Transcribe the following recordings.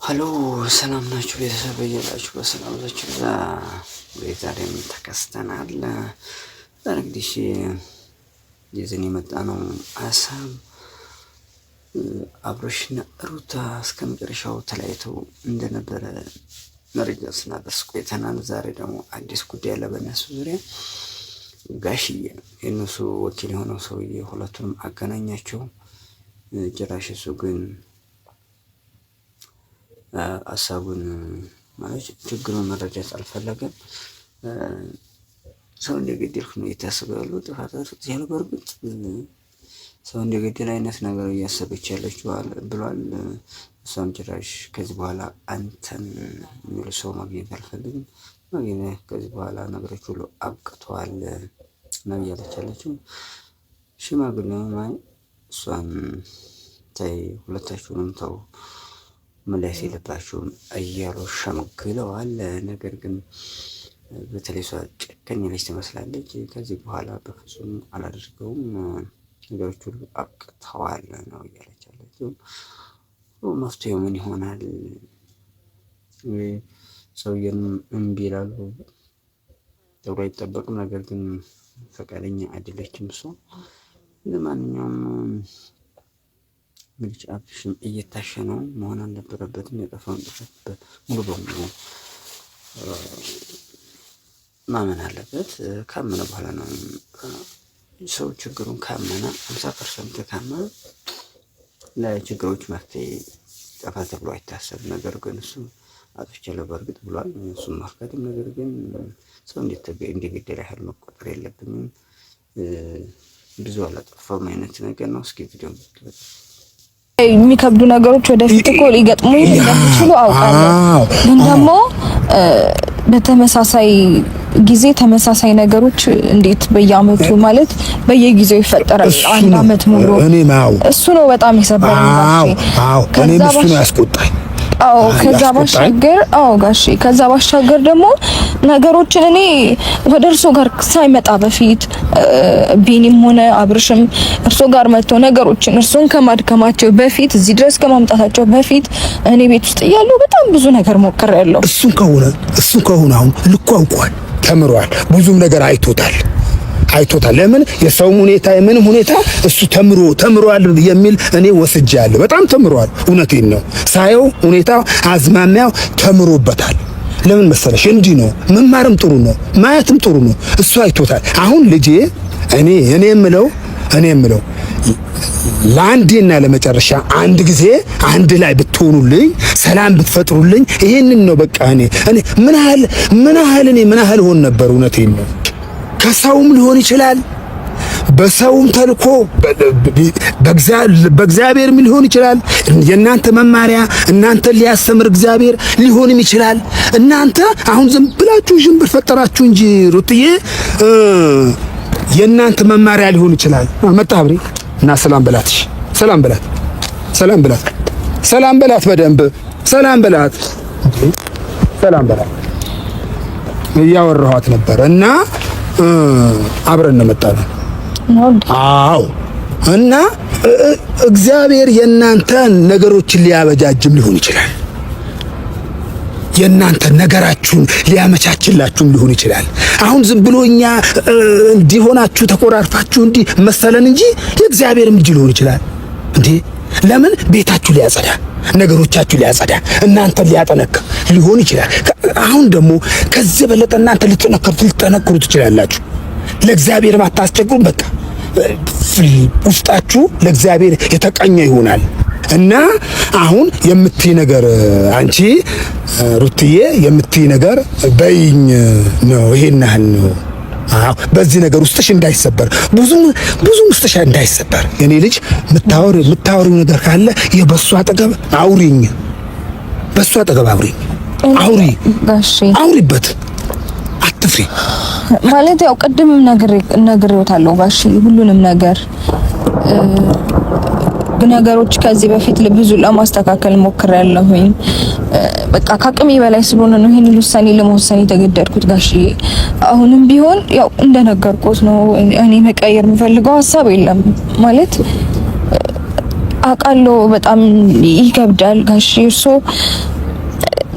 ሀሎ ሰላም ናችሁ ቤተሰብ በየላችሁ በሰላም ናችሁ ዛሬም ተከስተናል እንግዲህ ይዘን የመጣ ነው ሀሳብ አብርሽና ሩታ እስከመጨረሻው ተለያይተው እንደነበረ መረጃ ስናደርስ ቆይተናል። ዛሬ ደግሞ አዲስ ጉዳይ አለ በእነሱ ዙሪያ። ጋሽዬ የእነሱ ወኪል የሆነው ሰውዬ ሁለቱንም አገናኛቸው። ጭራሽ እሱ ግን ሀሳቡን ማለት ችግሩን መረዳት አልፈለገም። ሰው እንደገደልኩ ነው የታሰበው ያለው ጥፋት ያለው በርግጥ ሰው እንደገደል አይነት ነገር እያሰበች ያለችው ብሏል። እሷም ጭራሽ ከዚህ በኋላ አንተን የሚሉ ሰው ማግኘት አልፈልግም፣ ማግኘት ከዚህ በኋላ ነገሮች ሁሉ አብቅተዋል ነው እያለች ያለችው። ሽማግሌው ማይ እሷን ታይ ሁለታችሁንም ተው መለስ የለባችሁም እያሉ ሸምግለዋል። ነገር ግን በተለይ እሷ ጨከኝ ያለች ትመስላለች። ከዚህ በኋላ በፍጹም አላደርገውም፣ ነገሮች ሁሉ አብቅተዋል ነው እያለች ያለችው። መፍትሄው ምን ይሆናል? ሰውዬን እምቢ ይላሉ ተብሎ አይጠበቅም። ነገር ግን ፈቃደኛ አይደለችም እሷ። ለማንኛውም እንግዲህ አብርሽም እየታሸ ነው መሆን አልነበረበትም። የጠፋውን ጥፋት ሙሉ በሙሉ ማመን አለበት። ካመነ በኋላ ነው ሰው ችግሩን ካመነ 50% ካመነ ለችግሮች መፍትሄ ጠፋ ተብሎ አይታሰብ። ነገር ግን እሱ አጥፍቻለሁ በእርግጥ ብሏል። እሱም ማፍቀድም ነገር ግን ሰው እንዲገደል ያህል መቆጠር የለብንም። ብዙ አላጠፋም አይነት ነገር ነው። እስኪ ቪዲዮ የሚከብዱ ነገሮች ወደፊት እኮ ሊገጥሙ እንደሚችሉ አውቃለሁ። ግን ደግሞ በተመሳሳይ ጊዜ ተመሳሳይ ነገሮች እንዴት በየአመቱ ማለት በየጊዜው ይፈጠራል? አንድ አመት ሙሉ እሱ ነው በጣም የሰበረኝ። እኔ እሱ ነው ያስቆጣኝ። ከዛ ባሻገር ጋሼ ከዛ ባሻገር ደግሞ ነገሮችን እኔ ወደ እርሶ ጋር ሳይመጣ በፊት ቢኒም ሆነ አብርሽም እርሶ ጋር መጥቶ ነገሮችን እርሶን ከማድከማቸው በፊት እዚህ ድረስ ከማምጣታቸው በፊት እኔ ቤት ውስጥ እያለሁ በጣም ብዙ ነገር ሞክሬያለሁ። እሱን ከሆነ አሁን ልኮ አውቋል፣ ተምሯል፣ ብዙም ነገር አይቶታል። ለምን የሰው ሁኔታ የምንም ሁኔታ እሱ ተምሯል የሚል እኔ ወስጃለሁ። በጣም ተምሯል። እውነቴን ነው። ሳየው ሁኔታ አዝማሚያው ተምሮበታል። ለምን መሰለሽ? እንዲህ ነው መማርም ጥሩ ነው፣ ማየትም ጥሩ ነው። እሱ አይቶታል። አሁን ልጄ እኔ የምለው ለአንዴና ለመጨረሻ አንድ ጊዜ አንድ ላይ ብትሆኑልኝ፣ ሰላም ብትፈጥሩልኝ፣ ይሄንን ነው በቃ። እኔ ምን ያህል ሆን ነበር። እውነቴን ነው። ከሰውም ሊሆን ይችላል፣ በሰውም ተልኮ በእግዚአብሔርም ሊሆን ይችላል። የእናንተ መማሪያ እናንተ ሊያስተምር እግዚአብሔር ሊሆንም ይችላል። እናንተ አሁን ዝም ብላችሁ ሽንብር ፈጠራችሁ እንጂ ሩትዬ የእናንተ መማሪያ ሊሆን ይችላል። መጣ አብሬ እና ሰላም በላት፣ በደንብ ሰላም በላት። እያወራኋት ነበር እና አብረን ነው መጣነው። አዎ እና እግዚአብሔር የእናንተ ነገሮችን ሊያበጃጅም ሊሆን ይችላል። የእናንተ ነገራችሁን ሊያመቻችላችሁም ሊሆን ይችላል። አሁን ዝም ብሎ እኛ እንዲሆናችሁ ተቆራርፋችሁ እንዲ መሰለን እንጂ የእግዚአብሔርም እጅ ሊሆን ይችላል። እንዴ ለምን ቤታችሁ ሊያጸዳ፣ ነገሮቻችሁ ሊያጸዳ፣ እናንተ ሊያጠነክር ሊሆን ይችላል። አሁን ደግሞ ከዚህ በለጠ እናንተ ልትጠነክሩ ትችላላችሁ። ለእግዚአብሔር ማታስቸግሩ በቃ ውስጣችሁ ለእግዚአብሔር የተቀኘ ይሆናል። እና አሁን የምትይ ነገር አንቺ ሩትዬ የምትይ ነገር በይኝ ነው። ይሄን ያህል ነው። በዚህ ነገር ውስጥሽ እንዳይሰበር ብዙ ውስጥሽ እንዳይሰበር የኔ ልጅ የምታወሪው ነገር ካለ የበሱ አጠገብ አውሪኝ። በሱ አጠገብ አውሪበት፣ አትፍሪ። ማለት ያው ቅድም ነግሬዎታለሁ ጋሽ ሁሉንም ነገሮች ከዚህ በፊት ብዙ ለማስተካከል ሞክሬያለሁኝ። በቃ ከአቅሜ በላይ ስለሆነ ነው ይሄንን ውሳኔ ለመወሰን የተገደድኩት ጋሽዬ። አሁንም ቢሆን ያው እንደነገርኩት ነው። እኔ መቀየር የምፈልገው ሀሳብ የለም ማለት አውቃለሁ። በጣም ይከብዳል ጋሽዬ። እርሶ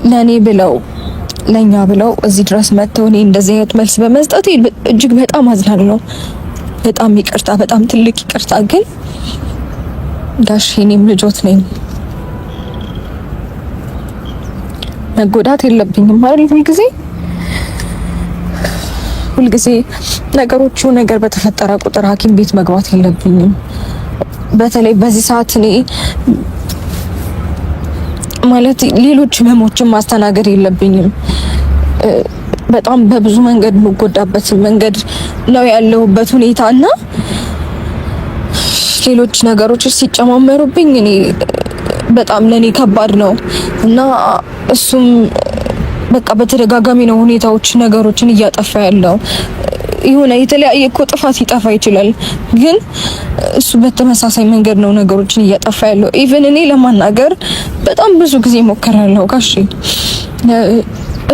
ለኔ ብለው ለኛ ብለው እዚህ ድረስ መጥተው እኔ እንደዚህ አይነት መልስ በመስጠት እጅግ በጣም አዝናለሁ። በጣም ይቅርታ፣ በጣም ትልቅ ይቅርታ። ግን ጋሽ እኔም ልጆት ነኝ፣ መጎዳት የለብኝም አይደል? ሁልጊዜ ነገሮቹ ነገር በተፈጠረ ቁጥር ሐኪም ቤት መግባት የለብኝም። በተለይ በዚህ ሰዓት እኔ ማለት ሌሎች ህመሞችን ማስተናገድ የለብኝም። በጣም በብዙ መንገድ የምጎዳበት መንገድ ነው ያለሁበት ሁኔታና ሌሎች ነገሮች ሲጨማመሩብኝ እኔ በጣም ለኔ ከባድ ነው እና እሱም በቃ በተደጋጋሚ ነው ሁኔታዎች ነገሮችን እያጠፋ ያለው። የሆነ የተለያየ እኮ ጥፋት ይጠፋ ይችላል፣ ግን እሱ በተመሳሳይ መንገድ ነው ነገሮችን እያጠፋ ያለው። ኢቭን እኔ ለማናገር በጣም ብዙ ጊዜ ሞክራለሁ። ጋሼ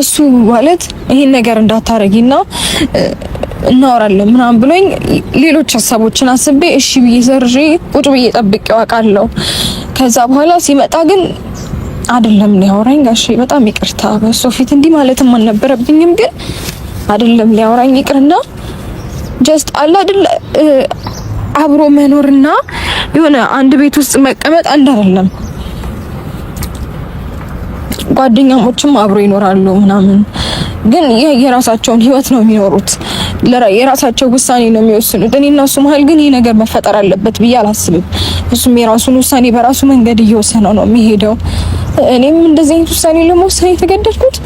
እሱ ማለት ይሄን ነገር እንዳታረጊና እናወራለን ምናምን ብሎኝ ሌሎች ሀሳቦችን አስቤ እሺ ብዬ ሰርዤ ቁጭ ብዬ ጠብቄው አውቃለሁ። ከዛ በኋላ ሲመጣ ግን አይደለም ሊያወራኝ። ጋሼ በጣም ይቅርታ፣ በሱ ፊት እንዲህ ማለትም አልነበረብኝም፣ ግን አይደለም ሊያወራኝ ይቅርና ጀስት አለ አይደል አብሮ መኖርና የሆነ አንድ ቤት ውስጥ መቀመጥ አንድ አይደለም። ጓደኛሞችም አብሮ ይኖራሉ ምናምን፣ ግን የራሳቸውን ህይወት ነው የሚኖሩት፣ የራሳቸው ውሳኔ ነው የሚወስኑት። እኔና እሱ መሀል ግን ይሄ ነገር መፈጠር አለበት ብዬ አላስብም። እሱም የራሱን ውሳኔ በራሱ መንገድ እየወሰነ ነው የሚሄደው። እኔም እንደዚህ አይነት ውሳኔ ለመወሰን የተገደድኩት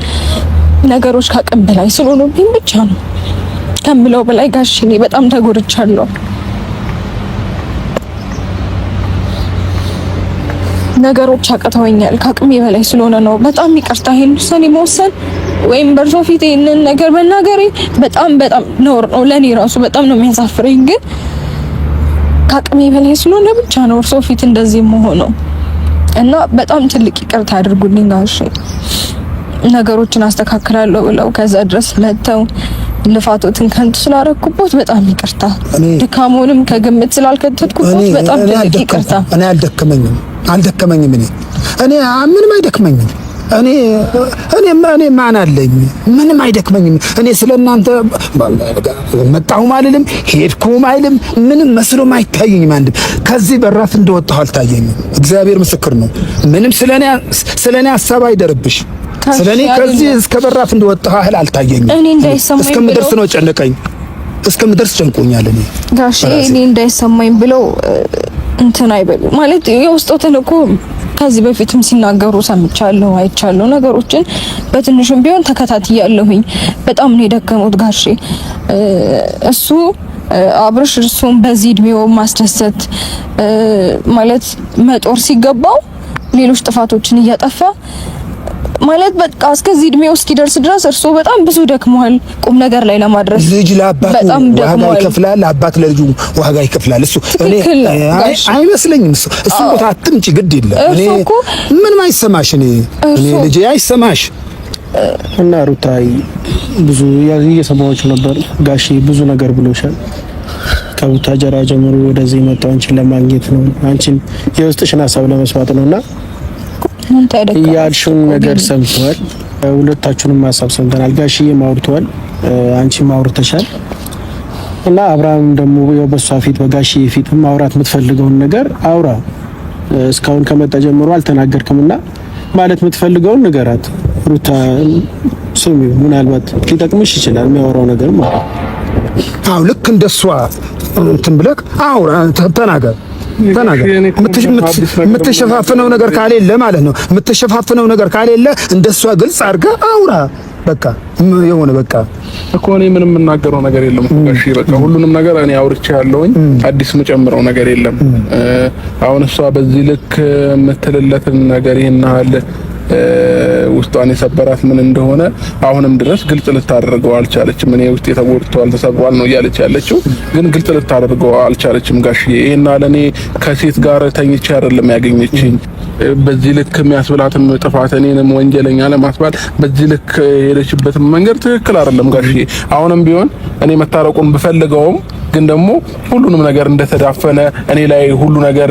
ነገሮች ከአቅም በላይ ስለሆኑብኝ ብቻ ነው። ከምለው በላይ ጋሼ እኔ በጣም ተጎድቻለሁ። ነገሮች አቅተውኛል፣ ከአቅሜ በላይ ስለሆነ ነው። በጣም ይቅርታ ይሄን ውሳኔ መወሰን ወይም በእርሶ ፊት ይሄንን ነገር መናገሬ በጣም ነውር ነው። ለኔ ራሱ በጣም ነው የሚያሳፍረኝ፣ ግን ከአቅሜ በላይ ስለሆነ ብቻ ነው እርሶ ፊት እንደዚህ መሆነው እና በጣም ትልቅ ይቅርታ አድርጉልኝ ጋሼ። ነገሮችን አስተካክላለሁ ብለው ከዛ ድረስ መተው ልፋቶትን ከንቱ ስላረኩበት በጣም ይቅርታ። ድካሙንም ከግምት ስላልከተትኩበት በጣም ትልቅ ይቅርታ። እኔ አልደከመኝም። እኔ ምንም አይደክመኝም። እኔ ማን አለኝ? ምንም አይደክመኝም። እኔ ስለናንተ መጣሁም አይልም ሄድኩም አይልም፣ ምንም መስሎም አይታየኝም። አንድ ከዚህ በራፍ እንደወጣሁ አልታየኝም። እግዚአብሔር ምስክር ነው። ምንም ስለኔ ሐሳብ አይደርብሽ። ስለኔ ከዚህ እስከ በራፍ እንደወጣሁ አህል አልታየኝም። እኔ እንዳይሰማኝ እስከምደርስ ነው ጨነቀኝ። እስከምደርስ ጨንቆኛል። እኔ ጋሼ እኔ እንዳይሰማኝ ብለው እንትን አይበሉ ማለት የውስጦትን እኮ ከዚህ በፊትም ሲናገሩ ሰምቻለሁ፣ አይቻለሁ። ነገሮችን በትንሹም ቢሆን ተከታትያለሁኝ። በጣም ነው የደከሙት ጋሼ። እሱ አብርሽ እርሱም በዚህ እድሜው ማስደሰት ማለት መጦር ሲገባው ሌሎች ጥፋቶችን እያጠፋ ማለት በቃ እስከዚህ እድሜው እስኪደርስ ድረስ እርሱ በጣም ብዙ ደክሟል። ቁም ነገር ላይ ለማድረስ ልጅ ለአባት ዋጋ ይከፍላል፣ አባት ለልጁ ዋጋ ይከፍላል። እሱ እኔ አይመስለኝም። እሱ ቦታ አትምጪ፣ ግድ የለም እኔ ምንም አይሰማሽ። እኔ ልጄ አይሰማሽ። እና ሩታይ ብዙ እየሰማሁሽ ነበር። ጋሼ ብዙ ነገር ብሎሻል። ከቡታጀራ ጀምሮ ወደዚህ መጣሁ አንቺን ለማግኘት ነው፣ አንቺን የውስጥሽን ሀሳብ ለመስማት ነውና ያልሽውን ነገር ሰምተዋል። ሁለታችሁንም ሀሳብ ሰምተናል። ጋሼም አውርተዋል፣ አንቺም አውርተሻል። እና አብርሃም ደግሞ በሷ ፊት በጋሼ ፊት ማውራት የምትፈልገውን ነገር አውራ። እስካሁን ከመጣ ጀምሮ አልተናገርክምና ማለት የምትፈልገውን ንገራት። ሩታ ስሚ፣ ምናልባት ሊጠቅምሽ ይችላል የሚያወራው ነገር ማለት ነው። አው ልክ እንደሷ እንትን ብለህ አውራ፣ ተናገር። የምትሸፋፍነው ነገር ካሌለ ማለት ነው። የምትሸፋፍነው ነገር ካሌለ እንደሷ ግልጽ አድርገህ አውራ። በቃ የሆነ በቃ እኮ እኔ ምንም የምናገረው ነገር የለም እኮ ጋሼ። በቃ ሁሉንም ነገር እኔ አውርቼ ያለውኝ አዲስ የምጨምረው ነገር የለም። አሁን እሷ በዚህ ልክ የምትልለትን ነገር ይናል ውስጧን የሰበራት ምን እንደሆነ አሁንም ድረስ ግልጽ ልታደርገው አልቻለችም። እኔ ውስጤ ተጎድቷል፣ ተሰብሯል ነው እያለች ያለችው፣ ግን ግልጽ ልታደርገው አልቻለችም ጋሼ። ይሄና ለኔ ከሴት ጋር ተኝቼ አይደለም ያገኘችኝ። በዚህ ልክ የሚያስብላትም ጥፋት እኔንም ወንጀለኛ ለማስባል በዚህ ልክ የሄደችበትም መንገድ ትክክል አይደለም ጋሼ። አሁንም ቢሆን እኔ መታረቁን ብፈልገውም ግን ደግሞ ሁሉንም ነገር እንደተዳፈነ እኔ ላይ ሁሉ ነገር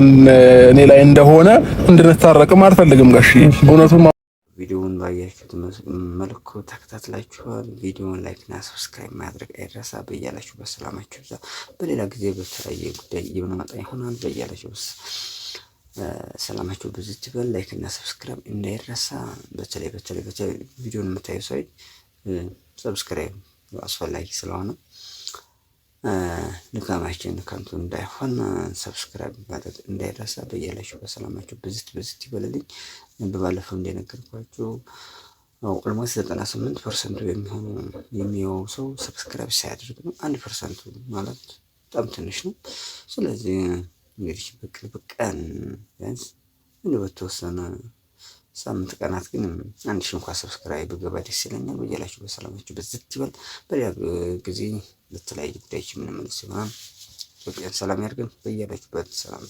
እኔ ላይ እንደሆነ እንድንታረቅም አልፈልግም ጋሼ። እውነቱን ቪዲዮውን ባያችሁት መልኩ ተከታትላችኋል። ቪዲዮውን ላይክ እና ሰብስክራይብ ማድረግ አይረሳ። በያላችሁበት ሰላማችሁ ይብዛ። በሌላ ጊዜ በተለያየ ጉዳይ የምንመጣ ይሆናል። በያላችሁበት ሰላማችሁ ብዙ ይበል። ላይክ እና ሰብስክራይብ እንዳይረሳ። በተለይ ቪዲዮውን የምታዩ ሰው ሰብስክራይብ አስፈላጊ ስለሆነ ድካማችን ከንቱ እንዳይሆን ሰብስክራይብ ማድረግ እንዳይረሳ። በያላችሁበት ሰላማችሁ ብዝት ይበልልኝ። በባለፈው እንደነገርኳችሁ ኦልሞስት 98% የሚሆነው ሰው ሰብስክራይብ ሳያደርግ ነው። 1% ማለት በጣም ትንሽ ነው። ስለዚህ እንግዲህ በቅርብ ቀን ቢያንስ በተወሰነ ሳምንት ቀናት ግን 1000 እንኳን ሰብስክራይብ ገባ ደስ ይለኛል። በያላችሁበት ሰላማችሁ ብዝት ይበል። በሌላ ጊዜ ለተለያዩ ጉዳዮች የምንመለስ ይሆናል። ሰላም ያድርገን። በያላችሁበት ሰላም